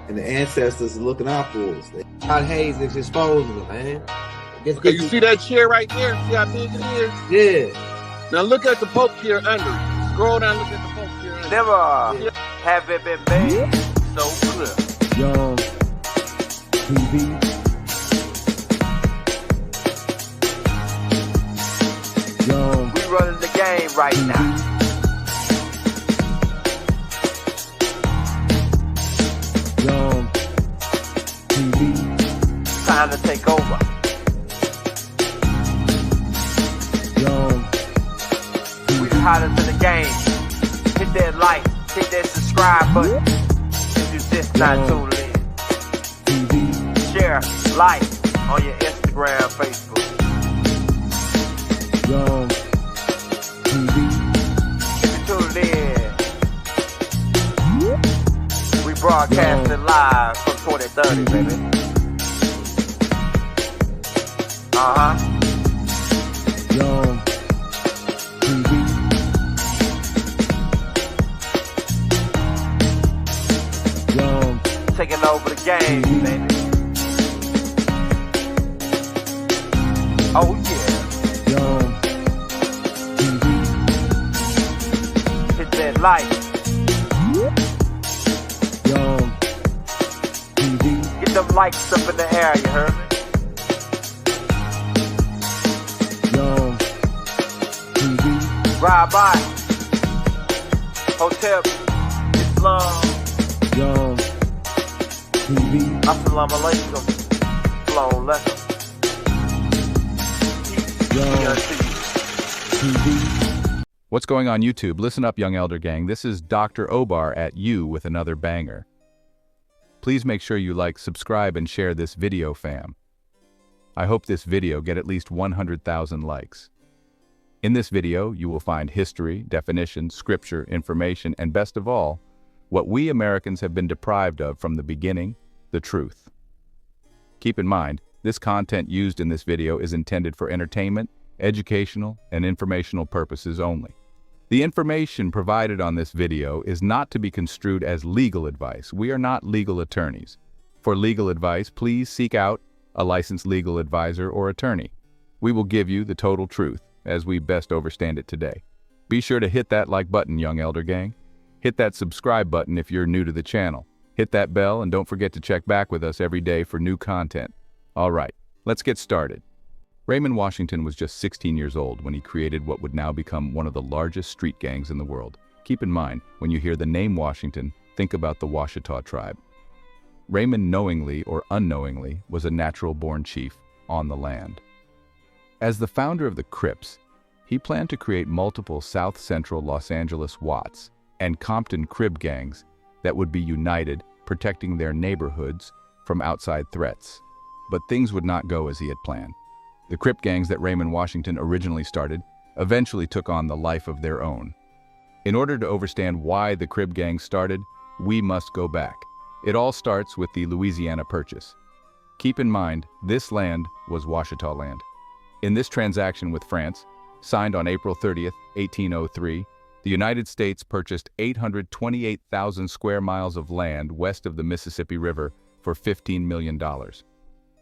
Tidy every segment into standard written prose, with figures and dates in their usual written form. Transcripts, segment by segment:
and the ancestors are looking out for us. God Hayes is exposing them, man. Okay, you see that chair right there? See how big it is? Yeah. Now look at the Pope chair under it. Scroll down, look at the Pope chair under Never have it been made so clear. Young TV. Young. We running the game right now. Young TV. Time to take over. Young We the hottest in the game. Hit that like, hit that subscribe button. If you just not tuned in. TV. Share, like on your Instagram, Facebook. Young TV. If you tuned in, we broadcasting live from 2030, baby. Young TV. Young Taking over the game, baby. Oh yeah. Young TV. Hit that like. Young TV. Get them likes up in the air, you heard me? Young TV. Ride by. Hotel Islam. Young TV. Assalamu alaikum. Flown lesson. Young TV. What's going on YouTube? Listen up, young elder gang. This is Dr. Obar at you with another banger. Please make sure you like, subscribe, and share this video, fam. I hope this video get at least 100,000 likes. In this video, you will find history, definitions, scripture, information, and best of all, what we Americans have been deprived of from the beginning, the truth. Keep in mind, this content used in this video is intended for entertainment, educational, and informational purposes only. The information provided on this video is not to be construed as legal advice. We are not legal attorneys. For legal advice, please seek out a licensed legal advisor or attorney. We will give you the total truth, as we best understand it today. Be sure to hit that like button, young elder gang. Hit that subscribe button if you're new to the channel. Hit that bell and don't forget to check back with us every day for new content. All right, let's get started. Raymond Washington was just 16 years old when he created what would now become one of the largest street gangs in the world. Keep in mind, when you hear the name Washington, think about the Washita tribe. Raymond knowingly or unknowingly was a natural-born chief on the land. As the founder of the Crips, he planned to create multiple South Central Los Angeles Watts and Compton Crib gangs that would be united, protecting their neighborhoods from outside threats. But things would not go as he had planned. The Crip gangs that Raymond Washington originally started eventually took on the life of their own. In order to understand why the Crip gangs started, we must go back. It all starts with the Louisiana Purchase. Keep in mind, this land was Washita land. In this transaction with France, signed on April 30th, 1803, the United States purchased 828,000 square miles of land west of the Mississippi River for $15 million.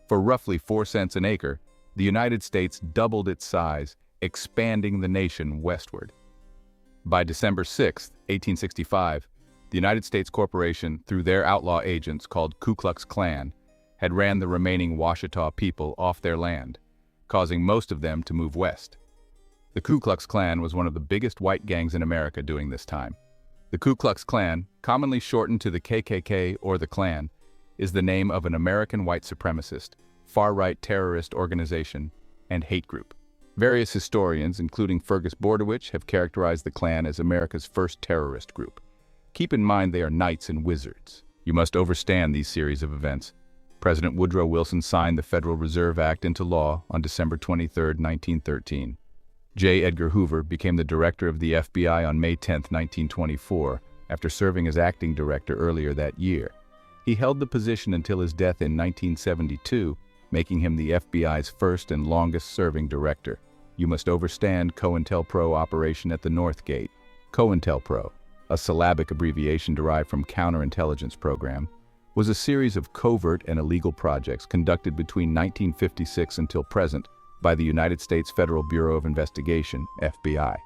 For roughly 4 cents an acre, the United States doubled its size, expanding the nation westward. By December 6, 1865, the United States Corporation, through their outlaw agents called Ku Klux Klan, had ran the remaining Washita people off their land, causing most of them to move west. The Ku Klux Klan was one of the biggest white gangs in America during this time. The Ku Klux Klan, commonly shortened to the KKK or the Klan, is the name of an American white supremacist, far-right terrorist organization, and hate group. Various historians, including Fergus Bordewich, have characterized the Klan as America's first terrorist group. Keep in mind they are knights and wizards. You must understand these series of events. President Woodrow Wilson signed the Federal Reserve Act into law on December 23, 1913. J. Edgar Hoover became the director of the FBI on May 10, 1924, after serving as acting director earlier that year. He held the position until his death in 1972, making him the FBI's first and longest-serving director. You must understand COINTELPRO operation at the North Gate. COINTELPRO, a syllabic abbreviation derived from Counterintelligence Program, was a series of covert and illegal projects conducted between 1956 until present by the United States Federal Bureau of Investigation, FBI,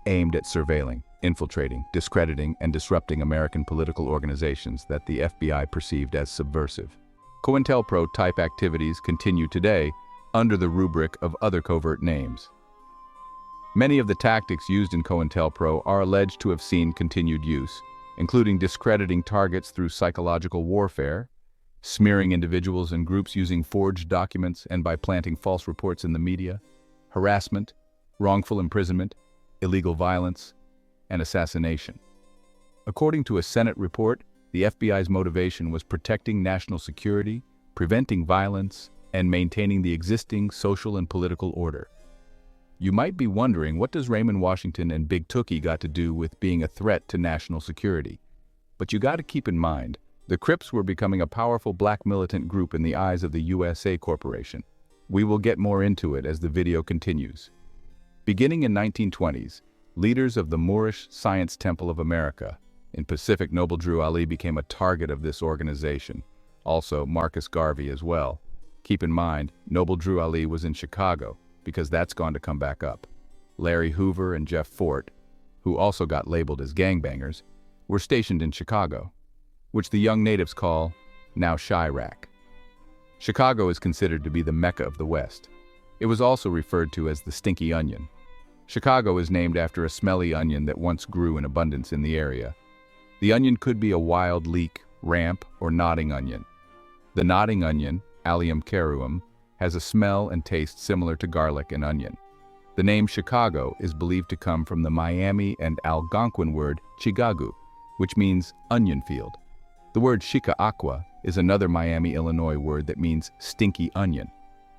aimed at surveilling, infiltrating, discrediting, and disrupting American political organizations that the FBI perceived as subversive. COINTELPRO-type activities continue today under the rubric of other covert names. Many of the tactics used in COINTELPRO are alleged to have seen continued use, including discrediting targets through psychological warfare, smearing individuals and groups using forged documents and by planting false reports in the media, harassment, wrongful imprisonment, illegal violence, and assassination. According to a Senate report, the FBI's motivation was protecting national security, preventing violence, and maintaining the existing social and political order. You might be wondering, what does Raymond Washington and Big Tookie got to do with being a threat to national security? But you got to keep in mind, the Crips were becoming a powerful black militant group in the eyes of the USA Corporation. We will get more into it as the video continues. Beginning in 1920s, leaders of the Moorish Science Temple of America in Pacific, Noble Drew Ali became a target of this organization. Also, Marcus Garvey as well. Keep in mind, Noble Drew Ali was in Chicago, because that's gone to come back up. Larry Hoover and Jeff Fort, who also got labeled as gangbangers, were stationed in Chicago, which the young natives call now Chirac. Chicago is considered to be the Mecca of the West. It was also referred to as the Stinky Onion. Chicago is named after a smelly onion that once grew in abundance in the area. The onion could be a wild leek, ramp, or nodding onion. The nodding onion, Allium caruum, has a smell and taste similar to garlic and onion. The name Chicago is believed to come from the Miami and Algonquin word chigagu, which means onion field. The word Chicaaqua is another Miami, Illinois word that means stinky onion.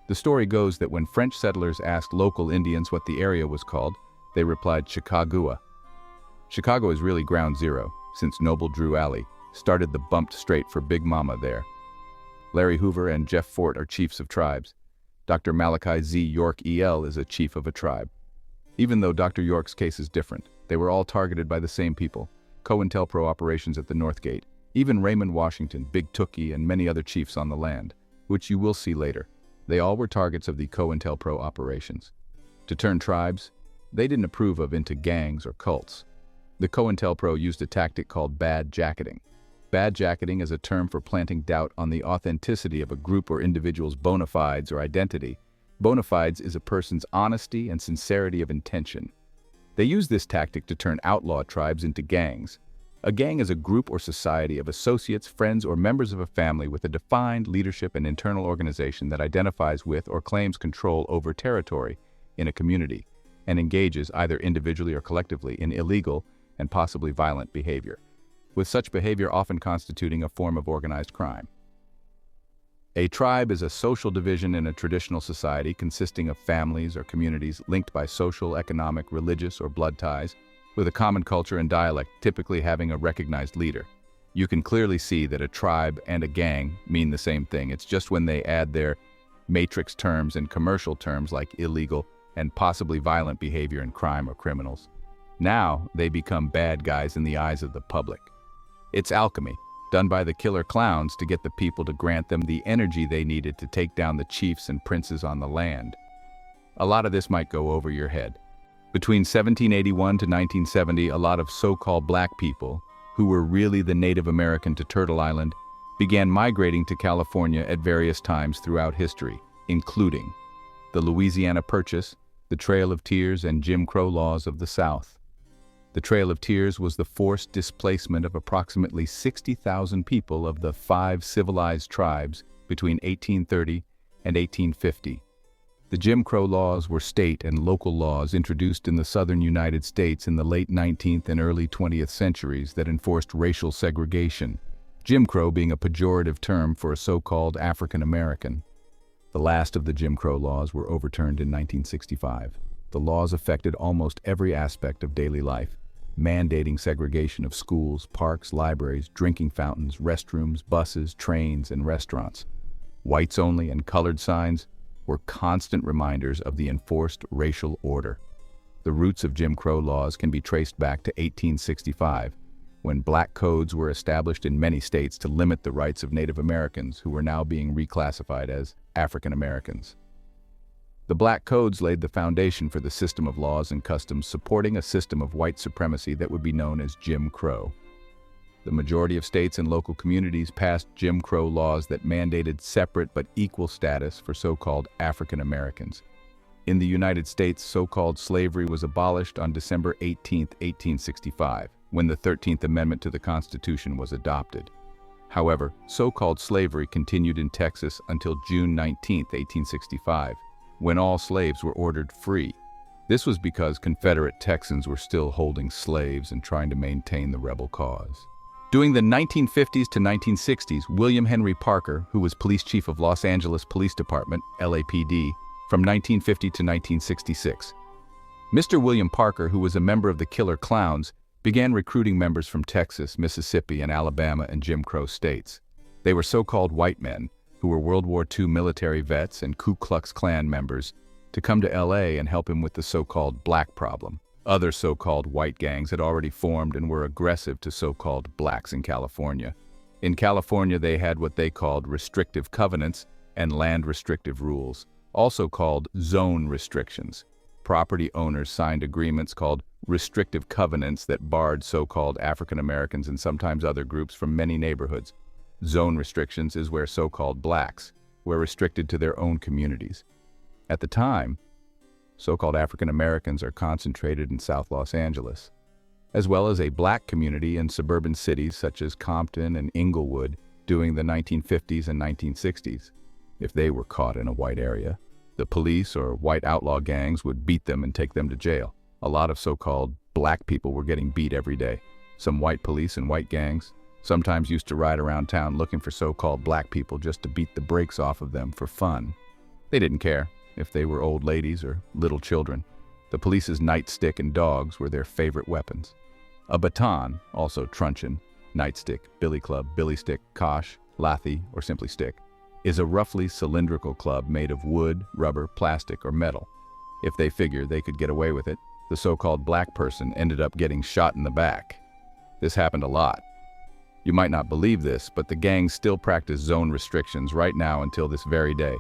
The story goes that when French settlers asked local Indians what the area was called, they replied Chicagua. Chicago is really ground zero, since Noble Drew Ali started the bumped straight for Big Mama there. Larry Hoover and Jeff Fort are chiefs of tribes. Dr. Malachi Z York EL is a chief of a tribe. Even though Dr. York's case is different, they were all targeted by the same people. COINTELPRO operations at the North Gate, even Raymond Washington, Big Tookie, and many other chiefs on the land, which you will see later. They all were targets of the COINTELPRO operations. To turn tribes, they didn't approve of into gangs or cults. The COINTELPRO used a tactic called bad jacketing. Bad jacketing is a term for planting doubt on the authenticity of a group or individual's bona fides or identity. Bona fides is a person's honesty and sincerity of intention. They use this tactic to turn outlaw tribes into gangs. A gang is a group or society of associates, friends, or members of a family with a defined leadership and internal organization that identifies with or claims control over territory in a community and engages either individually or collectively in illegal and possibly violent behavior, with such behavior often constituting a form of organized crime. A tribe is a social division in a traditional society consisting of families or communities linked by social, economic, religious, or blood ties, with a common culture and dialect, typically having a recognized leader. You can clearly see that a tribe and a gang mean the same thing. It's just when they add their matrix terms and commercial terms like illegal and possibly violent behavior and crime or criminals. Now they become bad guys in the eyes of the public. It's alchemy, done by the killer clowns to get the people to grant them the energy they needed to take down the chiefs and princes on the land. A lot of this might go over your head. Between 1781 to 1970, a lot of so-called black people, who were really the Native American to Turtle Island, began migrating to California at various times throughout history, including the Louisiana Purchase, the Trail of Tears, and Jim Crow laws of the South. The Trail of Tears was the forced displacement of approximately 60,000 people of the 5 civilized tribes between 1830 and 1850. The Jim Crow laws were state and local laws introduced in the southern United States in the late 19th and early 20th centuries that enforced racial segregation, Jim Crow being a pejorative term for a so-called African American. The last of the Jim Crow laws were overturned in 1965. The laws affected almost every aspect of daily life, mandating segregation of schools, parks, libraries, drinking fountains, restrooms, buses, trains, and restaurants. Whites only and colored signs were constant reminders of the enforced racial order. The roots of Jim Crow laws can be traced back to 1865, when black codes were established in many states to limit the rights of Native Americans who were now being reclassified as African Americans. The black codes laid the foundation for the system of laws and customs supporting a system of white supremacy that would be known as Jim Crow. The majority of states and local communities passed Jim Crow laws that mandated separate but equal status for so-called African Americans. In the United States, so-called slavery was abolished on December 18, 1865, when the 13th Amendment to the Constitution was adopted. However, so-called slavery continued in Texas until June 19, 1865, when all slaves were ordered free. This was because Confederate Texans were still holding slaves and trying to maintain the rebel cause. During the 1950s to 1960s, William Henry Parker, who was police chief of Los Angeles Police Department, LAPD, from 1950 to 1966. Mr. William Parker, who was a member of the Killer Clowns, began recruiting members from Texas, Mississippi, and Alabama and Jim Crow states. They were so-called white men, who were World War II military vets and Ku Klux Klan members, to come to LA and help him with the so-called black problem. Other so-called white gangs had already formed and were aggressive to so-called blacks in California. In California, they had what they called restrictive covenants and land restrictive rules, also called zone restrictions. Property owners signed agreements called restrictive covenants that barred so-called African Americans and sometimes other groups from many neighborhoods. Zone restrictions is where so-called blacks were restricted to their own communities. At the time, so-called African Americans are concentrated in South Los Angeles, as well as a black community in suburban cities such as Compton and Inglewood during the 1950s and 1960s. If they were caught in a white area, the police or white outlaw gangs would beat them and take them to jail. A lot of so-called black people were getting beat every day. Some white police and white gangs sometimes used to ride around town looking for so-called black people just to beat the brakes off of them for fun. They didn't care if they were old ladies or little children. The police's nightstick and dogs were their favorite weapons. A baton, also truncheon, nightstick, billy club, billy stick, kosh, lathi, or simply stick, is a roughly cylindrical club made of wood, rubber, plastic, or metal. If they figured they could get away with it, the so-called black person ended up getting shot in the back. This happened a lot. You might not believe this, but the gangs still practice zone restrictions right now until this very day.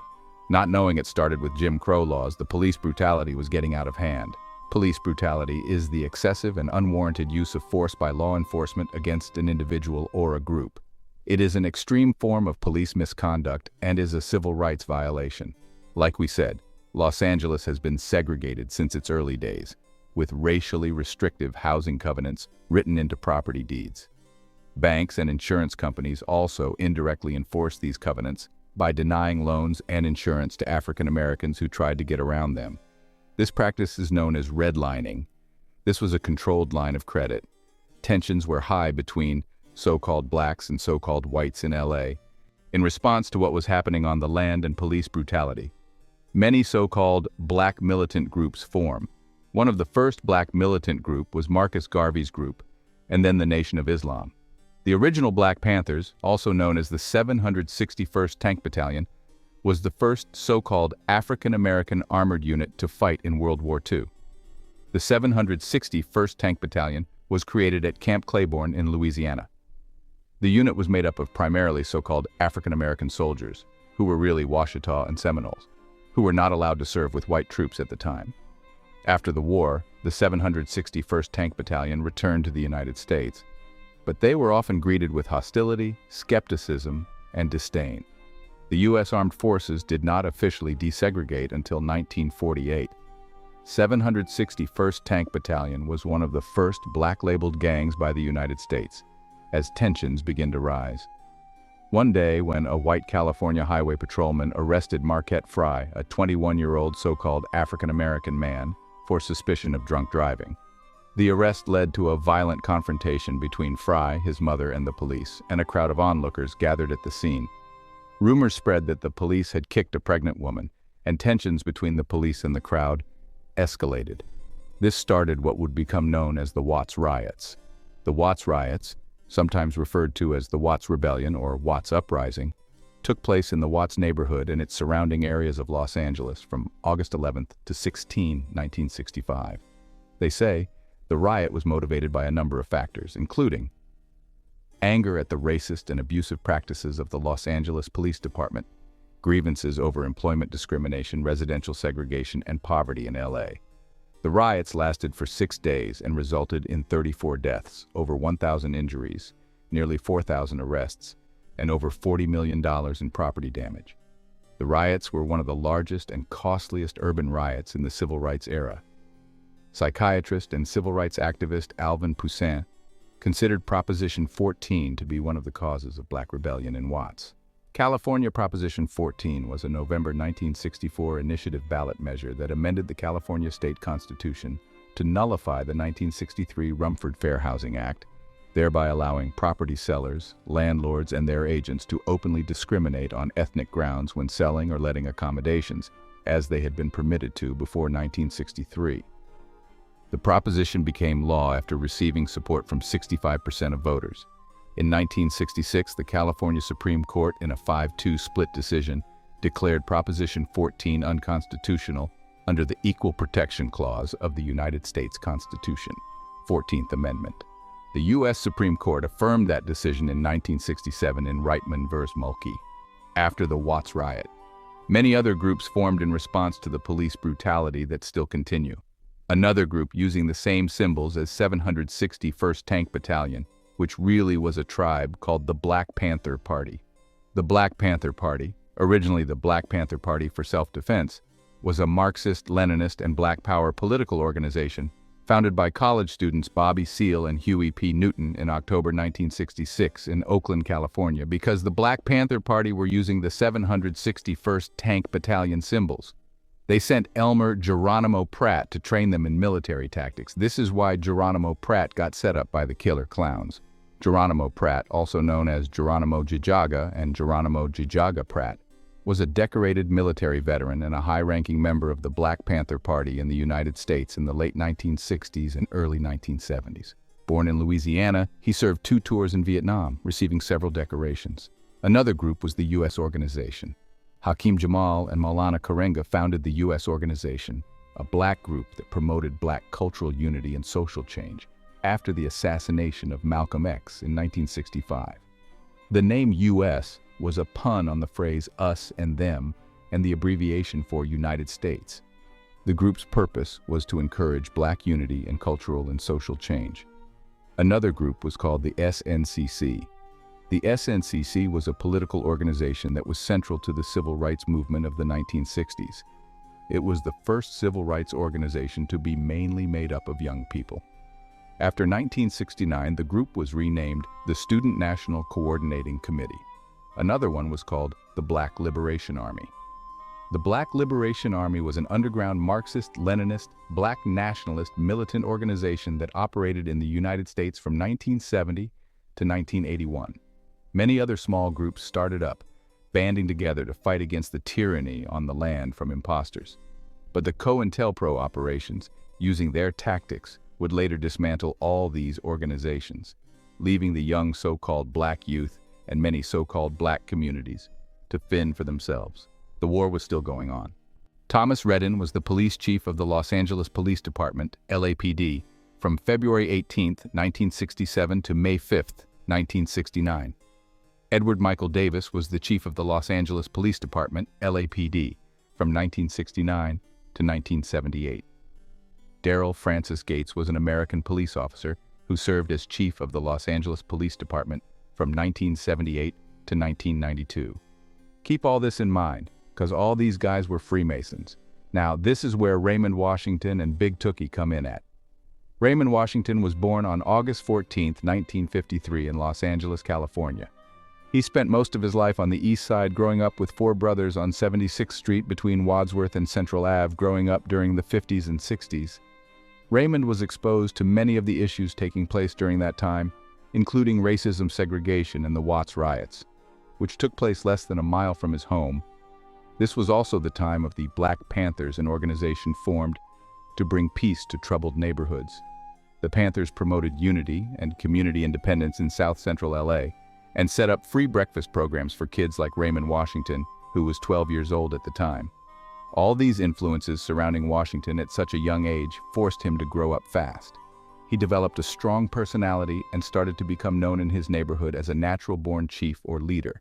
Not knowing it started with Jim Crow laws, the police brutality was getting out of hand. Police brutality is the excessive and unwarranted use of force by law enforcement against an individual or a group. It is an extreme form of police misconduct and is a civil rights violation. Like we said, Los Angeles has been segregated since its early days, with racially restrictive housing covenants written into property deeds. Banks and insurance companies also indirectly enforce these covenants by denying loans and insurance to African Americans who tried to get around them. This practice is known as redlining. This was a controlled line of credit. Tensions were high between so-called blacks and so-called whites in LA, in response to what was happening on the land and police brutality. Many so-called black militant groups form. One of the first black militant group was Marcus Garvey's group, and then the Nation of Islam. The original Black Panthers, also known as the 761st Tank Battalion, was the first so-called African-American armored unit to fight in World War II. The 761st Tank Battalion was created at Camp Claiborne in Louisiana. The unit was made up of primarily so-called African-American soldiers, who were really Washita and Seminoles, who were not allowed to serve with white troops at the time. After the war, the 761st Tank Battalion returned to the United States, but they were often greeted with hostility, skepticism, and disdain. The U.S. Armed Forces did not officially desegregate until 1948. 761st Tank Battalion was one of the first black-labeled gangs by the United States, as tensions began to rise. One day, when a white California highway patrolman arrested Marquette Fry, a 21-year-old so-called African-American man, for suspicion of drunk driving. The arrest led to a violent confrontation between Fry, his mother, and the police, and a crowd of onlookers gathered at the scene. Rumors spread that the police had kicked a pregnant woman, and tensions between the police and the crowd escalated. This started what would become known as the Watts Riots. The Watts Riots, sometimes referred to as the Watts Rebellion or Watts Uprising, took place in the Watts neighborhood and its surrounding areas of Los Angeles from August 11th to 16, 1965. They say the riot was motivated by a number of factors, including anger at the racist and abusive practices of the Los Angeles Police Department, grievances over employment discrimination, residential segregation, and poverty in LA. The riots lasted for 6 days and resulted in 34 deaths, over 1,000 injuries, nearly 4,000 arrests, and over $40 million in property damage. The riots were one of the largest and costliest urban riots in the civil rights era. Psychiatrist and civil rights activist Alvin Poussin considered Proposition 14 to be one of the causes of Black rebellion in Watts. California Proposition 14 was a November 1964 initiative ballot measure that amended the California State Constitution to nullify the 1963 Rumford Fair Housing Act, thereby allowing property sellers, landlords, and their agents to openly discriminate on ethnic grounds when selling or letting accommodations, as they had been permitted to before 1963. The proposition became law after receiving support from 65% of voters. In 1966, the California Supreme Court, in a 5-2 split decision, declared Proposition 14 unconstitutional under the Equal Protection Clause of the United States Constitution, 14th Amendment. The U.S. Supreme Court affirmed that decision in 1967 in Reitman v. Mulkey. After the Watts riot, many other groups formed in response to the police brutality that still continue. Another group using the same symbols as 761st Tank Battalion, which really was a tribe, called the Black Panther Party. The Black Panther Party, originally the Black Panther Party for Self-Defense, was a Marxist, Leninist, and Black Power political organization founded by college students Bobby Seale and Huey P. Newton in October 1966 in Oakland, California, because the Black Panther Party were using the 761st Tank Battalion symbols. They sent Elmer Geronimo Pratt to train them in military tactics. This is why Geronimo Pratt got set up by the Killer Clowns. Geronimo Pratt, also known as Geronimo Jijaga and Geronimo Jijaga Pratt, was a decorated military veteran and a high-ranking member of the Black Panther Party in the United States in the late 1960s and early 1970s. Born in Louisiana, he served 2 tours in Vietnam, receiving several decorations. Another group was the U.S. Organization. Hakeem Jamal and Maulana Karenga founded the U.S. Organization, a black group that promoted black cultural unity and social change, after the assassination of Malcolm X in 1965. The name U.S. was a pun on the phrase us and them and the abbreviation for United States. The group's purpose was to encourage black unity and cultural and social change. Another group was called the SNCC. The SNCC was a political organization that was central to the civil rights movement of the 1960s. It was the first civil rights organization to be mainly made up of young people. After 1969, the group was renamed the Student National Coordinating Committee. Another one was called the Black Liberation Army. The Black Liberation Army was an underground Marxist, Leninist, black nationalist militant organization that operated in the United States from 1970 to 1981. Many other small groups started up, banding together to fight against the tyranny on the land from imposters. But the COINTELPRO operations, using their tactics, would later dismantle all these organizations, leaving the young so-called black youth and many so-called black communities to fend for themselves. The war was still going on. Thomas Redden was the police chief of the Los Angeles Police Department, LAPD, from February 18, 1967 to May 5, 1969. Edward Michael Davis was the chief of the Los Angeles Police Department, LAPD, from 1969 to 1978. Darrell Francis Gates was an American police officer who served as chief of the Los Angeles Police Department from 1978 to 1992. Keep all this in mind, because all these guys were Freemasons. Now, this is where Raymond Washington and Big Tookie come in at. Raymond Washington was born on August 14, 1953 in Los Angeles, California. He spent most of his life on the east side, growing up with 4 brothers on 76th Street between Wadsworth and Central Ave, growing up during the 50s and 60s. Raymond was exposed to many of the issues taking place during that time, including racism, segregation, and the Watts riots, which took place less than a mile from his home. This was also the time of the Black Panthers, an organization formed to bring peace to troubled neighborhoods. The Panthers promoted unity and community independence in South Central LA and set up free breakfast programs for kids like Raymond Washington, who was 12 years old at the time. All these influences surrounding Washington at such a young age forced him to grow up fast. he developed a strong personality and started to become known in his neighborhood as a natural-born chief or leader.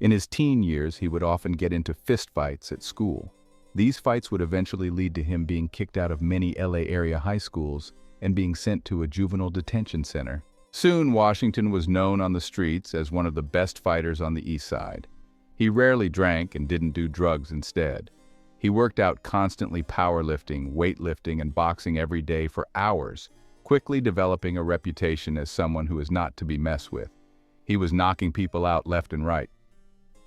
In his teen years, he would often get into fistfights at school. These fights would eventually lead to him being kicked out of many LA area high schools and being sent to a juvenile detention center. Soon, Washington was known on the streets as one of the best fighters on the East Side. He rarely drank and didn't do drugs instead. He worked out constantly powerlifting, weightlifting, and boxing every day for hours, quickly developing a reputation as someone who is not to be messed with. He was knocking people out left and right.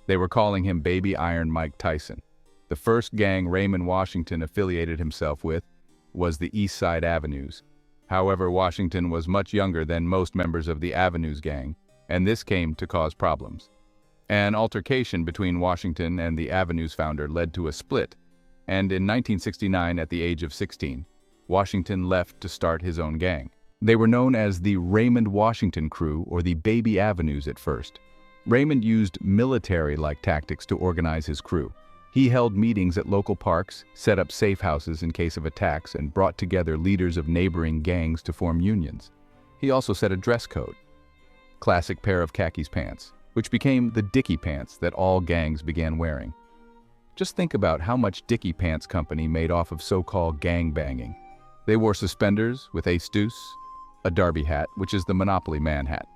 They were calling him Baby Iron Mike Tyson. The first gang Raymond Washington affiliated himself with was the East Side Avenues. However, Washington was much younger than most members of the Avenues gang, and this came to cause problems. An altercation between Washington and the Avenues founder led to a split, and in 1969, at the age of 16, Washington left to start his own gang. They were known as the Raymond Washington Crew, or the Baby Avenues at first. Raymond used military-like tactics to organize his crew. He held meetings at local parks, set up safe houses in case of attacks, and brought together leaders of neighboring gangs to form unions. He also set a dress code, classic pair of khakis pants, which became the Dickie pants that all gangs began wearing. Just think about how much Dickie Pants Company made off of so-called gang banging. They wore suspenders with ace deuce, a derby hat, which is the Monopoly man hat,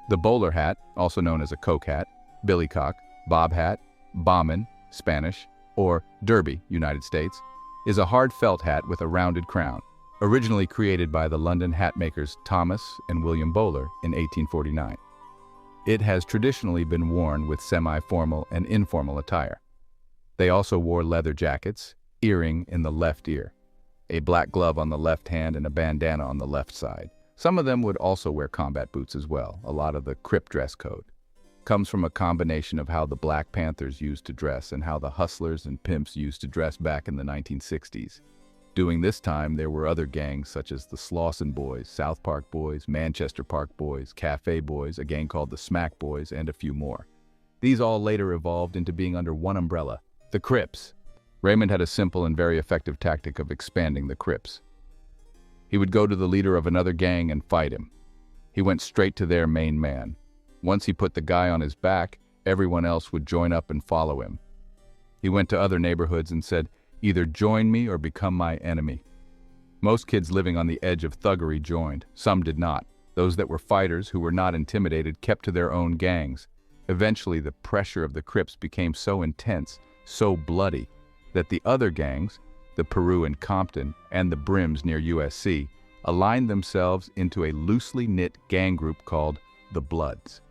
the bowler hat, also known as a coke hat, billycock, bob hat, bombin, Spanish, or derby, United States, is a hard felt hat with a rounded crown, originally created by the London hat makers Thomas and William Bowler in 1849. It has traditionally been worn with semi-formal and informal attire. They also wore leather jackets, earring in the left ear, a black glove on the left hand, and a bandana on the left side. Some of them would also wear combat boots as well. A lot of the Crip dress code comes from a combination of how the Black Panthers used to dress and how the hustlers and pimps used to dress back in the 1960s. During this time, there were other gangs such as the Slauson Boys, South Park Boys, Manchester Park Boys, Cafe Boys, a gang called the Smack Boys, and a few more. These all later evolved into being under one umbrella, the Crips. Raymond had a simple and very effective tactic of expanding the Crips. He would go to the leader of another gang and fight him. He went straight to their main man. Once he put the guy on his back, everyone else would join up and follow him. He went to other neighborhoods and said, "Either join me or become my enemy." Most kids living on the edge of thuggery joined. Some did not. Those that were fighters who were not intimidated kept to their own gangs. Eventually, the pressure of the Crips became so intense, so bloody, that the other gangs, the Peru and Compton, and the Brims near USC, aligned themselves into a loosely knit gang group called the Bloods.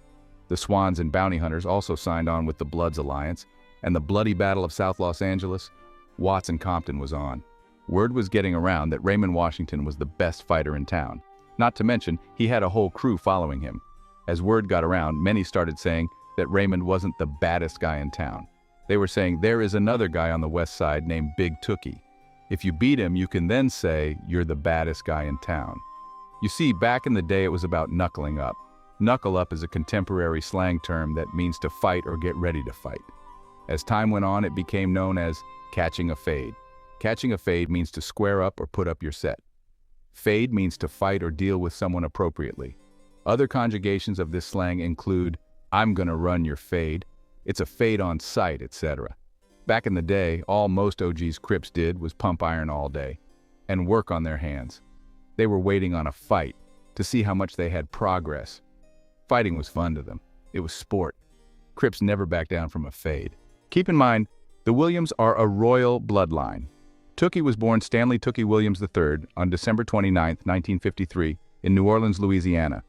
The Swans and Bounty Hunters also signed on with the Bloods Alliance, and the bloody Battle of South Los Angeles, Watts and Compton was on. Word was getting around that Raymond Washington was the best fighter in town. Not to mention, he had a whole crew following him. As word got around, many started saying that Raymond wasn't the baddest guy in town. They were saying, there is another guy on the west side named Big Tookie. If you beat him, you can then say you're the baddest guy in town. You see, back in the day, it was about knuckling up. Knuckle up is a contemporary slang term that means to fight or get ready to fight. As time went on, it became known as catching a fade. Catching a fade means to square up or put up your set. Fade means to fight or deal with someone appropriately. Other conjugations of this slang include, I'm gonna run your fade, it's a fade on sight, etc. Back in the day, all most OG's Crips did was pump iron all day and work on their hands. They were waiting on a fight to see how much they had progress. Fighting was fun to them. It was sport. Crips never back down from a fade. Keep in mind, the Williams are a royal bloodline. Tookie was born Stanley Tookie Williams III on December 29, 1953, in New Orleans, Louisiana.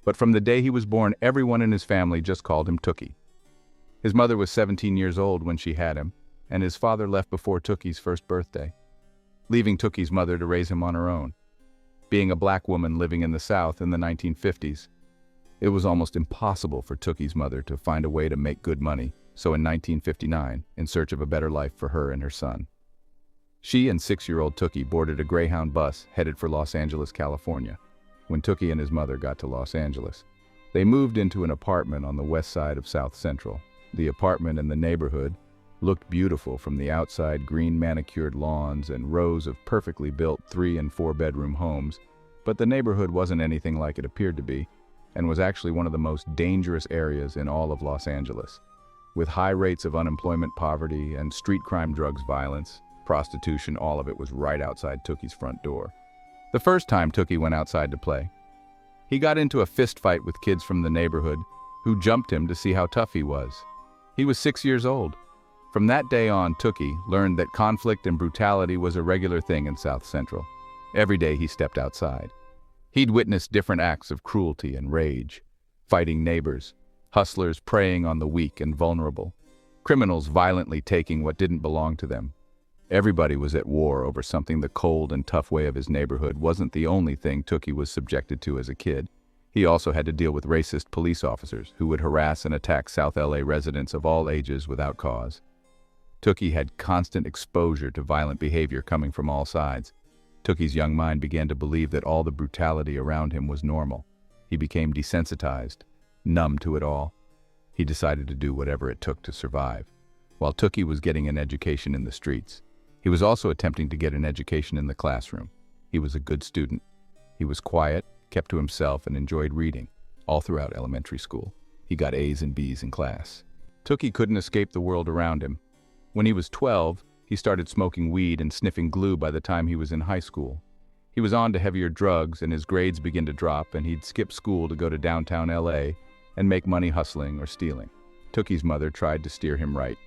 But from the day he was born, everyone in his family just called him Tookie. His mother was 17 years old when she had him, and his father left before Tookie's first birthday, leaving Tookie's mother to raise him on her own. Being a black woman living in the South in the 1950s, it was almost impossible for Tookie's mother to find a way to make good money, so in 1959, in search of a better life for her and her son, she and 6-year-old Tookie boarded a Greyhound bus headed for Los Angeles, California. When Tookie and his mother got to Los Angeles, they moved into an apartment on the west side of South Central. The apartment and the neighborhood looked beautiful from the outside, green manicured lawns and rows of perfectly built 3- and 4-bedroom homes, But the neighborhood wasn't anything like it appeared to be, and was actually one of the most dangerous areas in all of Los Angeles. With high rates of unemployment, poverty, and street crime, drugs, violence, prostitution, all of it was right outside Tookie's front door. The first time Tookie went outside to play, he got into a fist fight with kids from the neighborhood who jumped him to see how tough he was. He was 6 years old. From that day on, Tookie learned that conflict and brutality was a regular thing in South Central. Every day he stepped outside, he'd witnessed different acts of cruelty and rage: fighting neighbors, hustlers preying on the weak and vulnerable, criminals violently taking what didn't belong to them. Everybody was at war over something. The cold and tough way of his neighborhood wasn't the only thing Tookie was subjected to as a kid. He also had to deal with racist police officers who would harass and attack South LA residents of all ages without cause. Tookie had constant exposure to violent behavior coming from all sides. Tookie's young mind began to believe that all the brutality around him was normal. He became desensitized, numb to it all. He decided to do whatever it took to survive. While Tookie was getting an education in the streets, he was also attempting to get an education in the classroom. He was a good student. He was quiet, kept to himself, and enjoyed reading. All throughout elementary school, he got A's and B's in class. Tookie couldn't escape the world around him. When he was 12, he started smoking weed and sniffing glue by the time he was in high school. He was on to heavier drugs, and his grades began to drop, and he'd skip school to go to downtown LA and make money hustling or stealing. Tookie's mother tried to steer him right.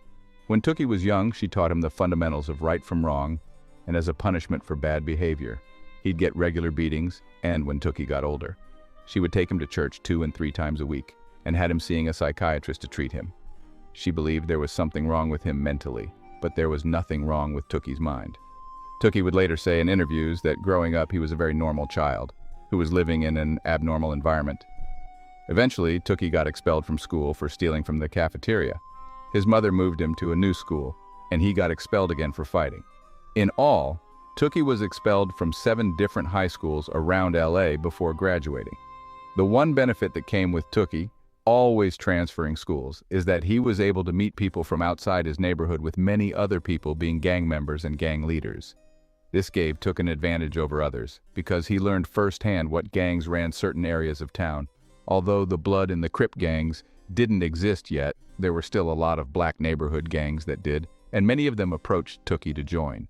When Tookie was young, she taught him the fundamentals of right from wrong, and as a punishment for bad behavior, he'd get regular beatings. And when Tookie got older, she would take him to church 2 and 3 times a week and had him seeing a psychiatrist to treat him. She believed there was something wrong with him mentally, but there was nothing wrong with Tookie's mind. Tookie would later say in interviews that growing up he was a very normal child who was living in an abnormal environment. Eventually, Tookie got expelled from school for stealing from the cafeteria. His mother moved him to a new school, and he got expelled again for fighting. In all, Tookie was expelled from 7 different high schools around LA before graduating. The one benefit that came with Tookie always transferring schools is that he was able to meet people from outside his neighborhood, with many other people being gang members and gang leaders. This gave Tookie an advantage over others because he learned firsthand what gangs ran certain areas of town. Although the Blood and the Crip gangs didn't exist yet, there were still a lot of black neighborhood gangs that did, and many of them approached Tookie to join.